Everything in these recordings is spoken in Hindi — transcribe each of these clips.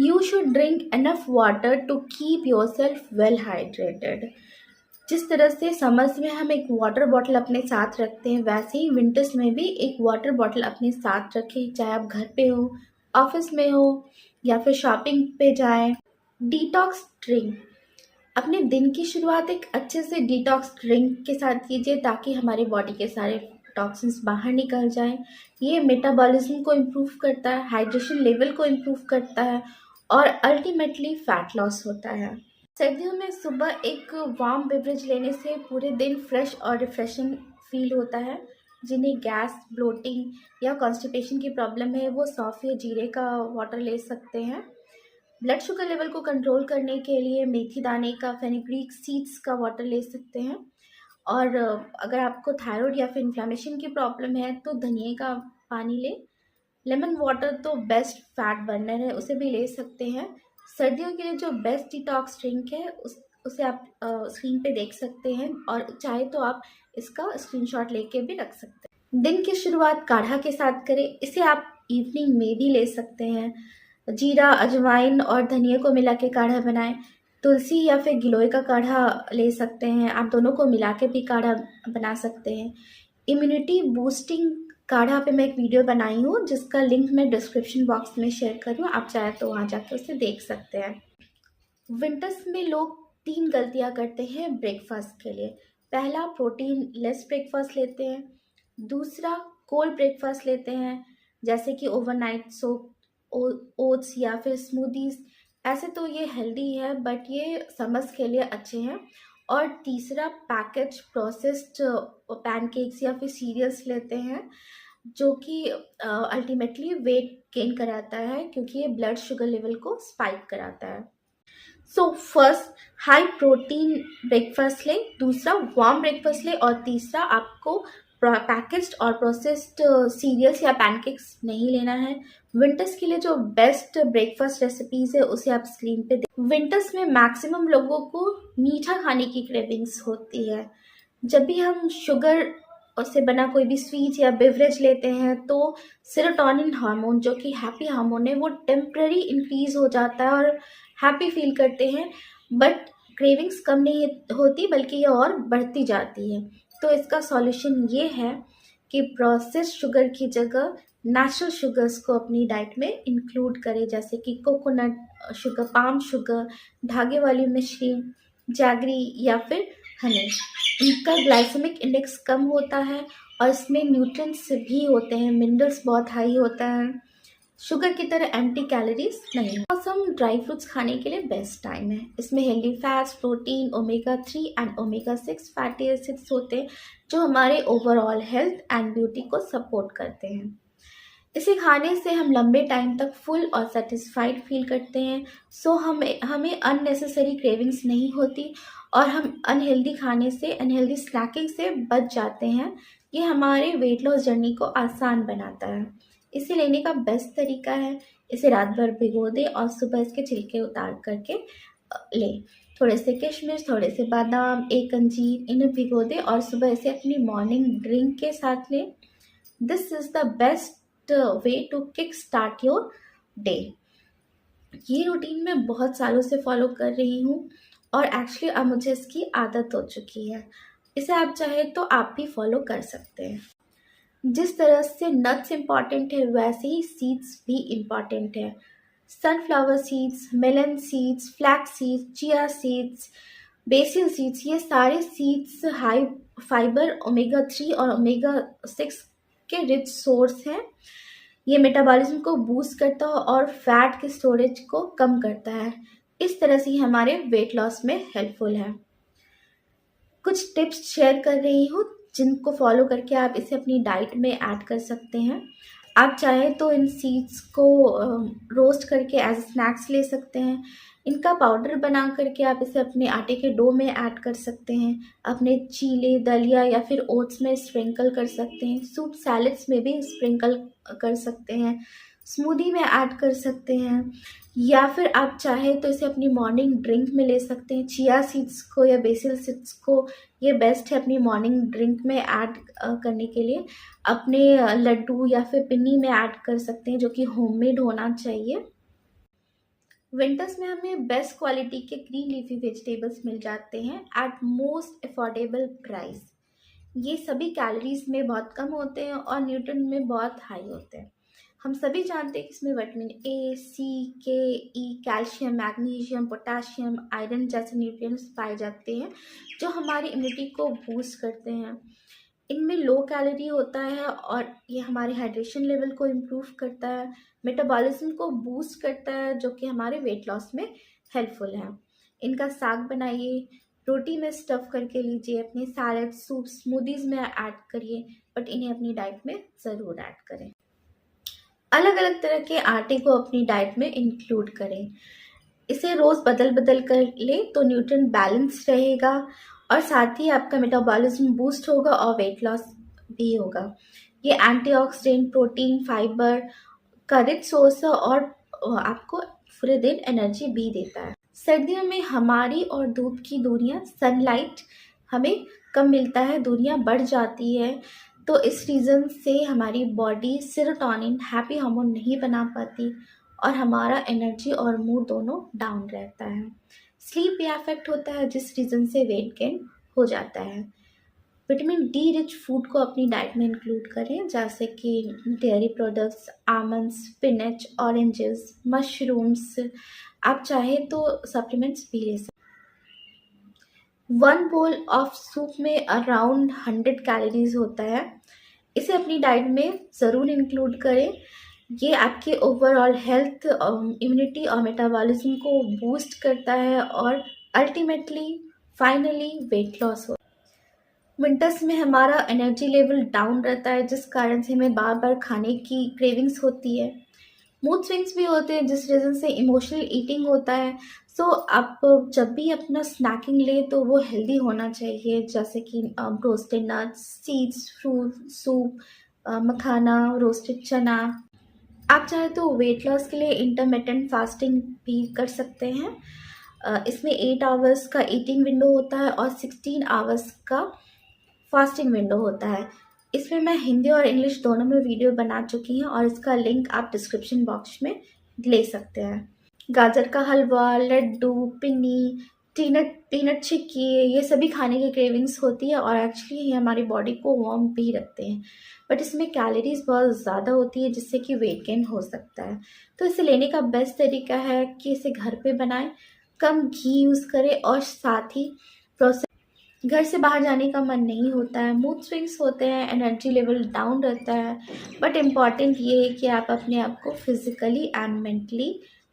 You should drink enough water to keep yourself well hydrated. जिस तरह से समर्स में हम एक वाटर बॉटल अपने साथ रखते हैं, वैसे ही विंटर्स में भी एक वाटर बॉटल अपने साथ रखें, चाहे आप घर पे हो, ऑफिस में हो या फिर शॉपिंग पे जाएं। डिटॉक्स ड्रिंक, अपने दिन की शुरुआत एक अच्छे से डिटॉक्स ड्रिंक के साथ कीजिए ताकि हमारी बॉडी के सारे टॉक्सिन्स बाहर निकल जाएं। ये मेटाबॉलिज्म को इम्प्रूव करता है, हाइड्रेशन लेवल को इम्प्रूव करता है और अल्टीमेटली फैट लॉस होता है। सर्दियों में सुबह एक वार्म बेवरेज लेने से पूरे दिन फ्रेश और रिफ्रेशिंग फील होता है। जिन्हें गैस, ब्लोटिंग या कॉन्स्टिपेशन की प्रॉब्लम है, वो सौंफ या जीरे का वाटर ले सकते हैं। ब्लड शुगर लेवल को कंट्रोल करने के लिए मेथी दाने का, फेनुग्रीक सीड्स का वाटर ले सकते हैं। और अगर आपको थायराइड या फिर इन्फ्लेमेशन की प्रॉब्लम है तो धनिए का पानी लें। लेमन वाटर तो बेस्ट फैट बर्नर है, उसे भी ले सकते हैं। सर्दियों के लिए जो बेस्ट डिटॉक्स ड्रिंक है उसे आप स्क्रीन पे देख सकते हैं और चाहे तो आप इसका स्क्रीनशॉट लेके भी रख सकते हैं। दिन की शुरुआत काढ़ा के साथ करें, इसे आप इवनिंग में भी ले सकते हैं। जीरा, अजवाइन और धनिया को मिला के काढ़ा बनाएं। तुलसी या फिर गिलोय का काढ़ा ले सकते हैं, आप दोनों को मिला के भी काढ़ा बना सकते हैं। इम्यूनिटी बूस्टिंग काढ़ा पे मैं एक वीडियो बनाई हूँ जिसका लिंक मैं डिस्क्रिप्शन बॉक्स में शेयर कर रही हूँ, आप चाहे तो वहाँ जाके उसे देख सकते हैं। विंटर्स में लोग 3 गलतियाँ करते हैं ब्रेकफास्ट के लिए। पहला, प्रोटीन लेस ब्रेकफास्ट लेते हैं। दूसरा, कोल्ड ब्रेकफास्ट लेते हैं जैसे कि ओवरनाइट सोप, ओट्स या फिर स्मूदीज। ऐसे तो ये हेल्दी है बट ये समर्स के लिए अच्छे हैं। और तीसरा, पैकेज प्रोसेस्ड पैनकेक्स या फिर सीरियल्स लेते हैं जो कि अल्टीमेटली वेट गेन कराता है क्योंकि ये ब्लड शुगर लेवल को स्पाइक कराता है। So first, high protein breakfast लें। दूसरा, वार्म ब्रेकफास्ट लें। और तीसरा, आपको पैकेज्ड और प्रोसेस्ड सीरियल्स या पैनकेक्स नहीं लेना है। विंटर्स के लिए जो बेस्ट ब्रेकफास्ट रेसिपीज है उसे आप स्क्रीन पे देख। विंटर्स में मैक्सिमम लोगों को मीठा खाने की क्रेविंग्स होती है। जब भी हम शुगर से बना कोई भी स्वीट या बेवरेज लेते हैं तो सेरोटोनिन हार्मोन, जो कि हैप्पी हार्मोन है, वो टेम्पररी इंक्रीज हो जाता है और हैप्पी फील करते हैं। बट क्रेविंग्स कम नहीं होती बल्कि ये और बढ़ती जाती है। तो इसका सॉल्यूशन ये है कि प्रोसेस्ड शुगर की जगह नेचुरल शुगर्स को अपनी डाइट में इंक्लूड करें, जैसे कि कोकोनट शुगर, पाम शुगर, धागे वाली मिश्री, जैगरी या फिर हनी। इनका ग्लाइसेमिक इंडेक्स कम होता है और इसमें न्यूट्रिएंट्स भी होते हैं, मिनरल्स बहुत हाई होता है। शुगर की तरह एम्प्टी कैलोरीज नहीं। मौसम ड्राई फ्रूट्स खाने के लिए बेस्ट टाइम है। इसमें healthy fats, protein, omega 3 and omega 6 fatty acids होते हैं जो हमारे ओवरऑल हेल्थ एंड ब्यूटी को सपोर्ट करते हैं। इसे खाने से हम लंबे टाइम तक फुल और सेटिस्फाइड फील करते हैं। सो हमें अननेसेसरी क्रेविंग्स नहीं होती और हम अनहेल्दी खाने से, अनहेल्दी स्नैकिंग से बच जाते हैं। ये हमारे वेट लॉस जर्नी को आसान बनाता है। इसे लेने का बेस्ट तरीका है, इसे रात भर भिगो दें और सुबह इसके छिलके उतार करके लें। थोड़े से किशमिश, थोड़े से बादाम, एक अंजीर, इन्हें भिगो दें और सुबह इसे अपनी मॉर्निंग ड्रिंक के साथ लें। This is the best way to kick start your day. ये रूटीन मैं बहुत सालों से फॉलो कर रही हूँ और एक्चुअली अब मुझे इसकी आदत हो चुकी है। इसे आप चाहे तो आप भी फॉलो कर सकते हैं। जिस तरह से नट्स इम्पॉर्टेंट है वैसे ही सीड्स भी इम्पॉर्टेंट है। Sunflower seeds, melon seeds, flax seeds, chia seeds, basil seeds, ये सारे सीड्स हाई फाइबर, ओमेगा 3 और ओमेगा 6 के रिच सोर्स हैं। ये मेटाबॉलिज्म को बूस्ट करता है और फैट के स्टोरेज को कम करता है। इस तरह से हमारे वेट लॉस में हेल्पफुल है। कुछ टिप्स शेयर कर रही हूँ जिनको फॉलो करके आप इसे अपनी डाइट में ऐड कर सकते हैं। आप चाहें तो इन सीड्स को रोस्ट करके एज स्नैक्स ले सकते हैं। इनका पाउडर बना करके आप इसे अपने आटे के डो में ऐड कर सकते हैं, अपने चीले, दलिया या फिर ओट्स में स्प्रिंकल कर सकते हैं, सूप सैलड्स में भी स्प्रिंकल कर सकते हैं, स्मूदी में ऐड कर सकते हैं, या फिर आप चाहे तो इसे अपनी मॉर्निंग ड्रिंक में ले सकते हैं। चिया सीड्स को या बेसिल सीड्स को ये बेस्ट है अपनी मॉर्निंग ड्रिंक में ऐड करने के लिए। अपने लड्डू या फिर पिन्नी में ऐड कर सकते हैं जो कि होममेड होना चाहिए। विंटर्स में हमें बेस्ट क्वालिटी के ग्रीन लीफी वेजिटेबल्स मिल जाते हैं एट मोस्ट अफोर्डेबल प्राइस। ये सभी कैलोरीज में बहुत कम होते हैं और न्यूट्रिएंट में बहुत हाई होते हैं। हम सभी जानते हैं कि इसमें विटामिन ए, सी, के, ई, कैल्शियम, मैग्नीशियम, पोटाशियम, आयरन जैसे न्यूट्रिएंट्स पाए जाते हैं जो हमारी इम्यूनिटी को बूस्ट करते हैं। इनमें लो कैलोरी होता है और ये हमारे हाइड्रेशन लेवल को इम्प्रूव करता है, मेटाबॉलिज्म को बूस्ट करता है जो कि हमारे वेट लॉस में हेल्पफुल है। इनका साग बनाइए, रोटी में स्टफ़ करके लीजिए, अपने सैलड, सूप, स्मूदीज़ में ऐड करिए, बट इन्हें अपनी डाइट में ज़रूर ऐड करें। अलग अलग तरह के आटे को अपनी डाइट में इंक्लूड करें। इसे रोज़ बदल बदल कर ले तो न्यूट्रिएंट बैलेंस रहेगा और साथ ही आपका मेटाबॉलिज्म बूस्ट होगा और वेट लॉस भी होगा। ये एंटीऑक्सीडेंट, प्रोटीन, फाइबर का रिच सोर्स है और आपको पूरे दिन एनर्जी भी देता है। सर्दियों में हमारी और धूप की दूरियां, सनलाइट हमें कम मिलता है, दूरियां बढ़ जाती है, तो इस रीज़न से हमारी बॉडी सेरोटोनिन, हैप्पी हार्मोन नहीं बना पाती और हमारा एनर्जी और मूड दोनों डाउन रहता है। स्लीप भी अफेक्ट होता है जिस रीज़न से वेट गेन हो जाता है। विटामिन डी रिच फूड को अपनी डाइट में इंक्लूड करें जैसे कि dairy products, almonds, spinach, oranges, mushrooms. आप चाहे तो सप्लीमेंट्स भी ले सकते। 1 बोल ऑफ सूप में अराउंड 100 कैलोरीज होता है। इसे अपनी डाइट में ज़रूर इंक्लूड करें। ये आपके ओवरऑल हेल्थ, इम्यूनिटी और मेटाबॉलिज्म को बूस्ट करता है और अल्टीमेटली फाइनली वेट लॉस हो। विंटर्स में हमारा एनर्जी लेवल डाउन रहता है जिस कारण से हमें बार बार खाने की क्रेविंग्स होती है। मूड स्विंग्स भी होते हैं जिस रीज़न से इमोशनल ईटिंग होता है। सो आप जब भी अपना स्नैकिंग ले तो वो हेल्दी होना चाहिए जैसे कि roasted nuts, seeds, fruit, soup, makhana, roasted चना। आप चाहे तो वेट लॉस के लिए इंटरमिटेंट फास्टिंग भी कर सकते हैं। इसमें 8 आवर्स का ईटिंग विंडो होता है और 16 आवर्स का फास्टिंग विंडो होता है। इसमें मैं हिंदी और इंग्लिश दोनों में वीडियो बना चुकी हूँ और इसका लिंक आप डिस्क्रिप्शन बॉक्स में ले सकते हैं। गाजर का हलवा, लड्डू, पिन्नी, पीनट चिक्की, ये सभी खाने की क्रेविंग्स होती है और एक्चुअली ये हमारी बॉडी को वार्म भी रखते हैं, बट इसमें कैलोरीज बहुत ज़्यादा होती है जिससे कि वेट गेन हो सकता है। तो इसे लेने का बेस्ट तरीका है कि इसे घर पे बनाएं, कम घी यूज़ करें और साथ ही प्रोसेस। घर से बाहर जाने का मन नहीं होता है, मूड स्विंग्स होते हैं, एनर्जी लेवल डाउन रहता है, बट इम्पॉर्टेंट ये है कि आप अपने आप को फिजिकली एंड मेंटली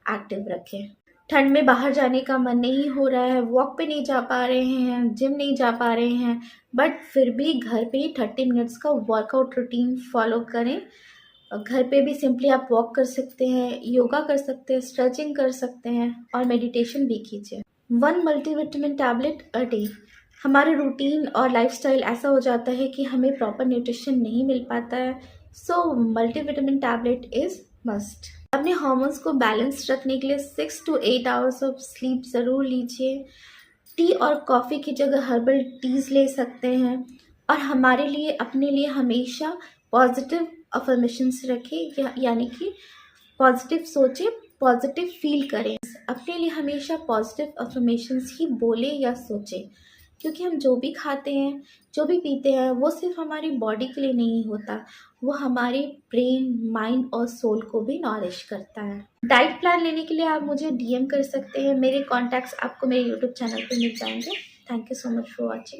एक्टिव रखें। ठंड में बाहर जाने का मन नहीं हो रहा है, वॉक पे नहीं जा पा रहे हैं, जिम नहीं जा पा रहे हैं, बट फिर भी घर पे ही 30 मिनट्स का वर्कआउट रूटीन फॉलो करें। घर पे भी सिंपली आप वॉक कर सकते हैं, योगा कर सकते हैं, स्ट्रेचिंग कर सकते हैं और मेडिटेशन भी कीजिए। 1 मल्टीविटामिन टैबलेट अ डे। हमारे रूटीन और लाइफस्टाइल ऐसा हो जाता है कि हमें प्रॉपर न्यूट्रिशन नहीं मिल पाता है, सो मल्टीविटामिन टैबलेट इज़ मस्ट। अपने हार्मोन्स को बैलेंस रखने के लिए 6 to 8 आवर्स ऑफ स्लीप ज़रूर लीजिए। टी और कॉफ़ी की जगह हर्बल टीज़ ले सकते हैं और हमारे लिए, अपने लिए हमेशा पॉजिटिव अफर्मेशंस रखें, यानी कि पॉजिटिव सोचें, पॉजिटिव फील करें। अपने लिए हमेशा पॉजिटिव अफर्मेशंस ही बोले या सोचें, क्योंकि हम जो भी खाते हैं, जो भी पीते हैं, वो सिर्फ हमारी बॉडी के लिए नहीं होता, वो हमारे ब्रेन, माइंड और सोल को भी नॉरिश करता है। डाइट प्लान लेने के लिए आप मुझे डीएम कर सकते हैं। मेरे कॉन्टैक्ट्स आपको मेरे यूट्यूब चैनल पे मिल जाएंगे। Thank you so much for watching.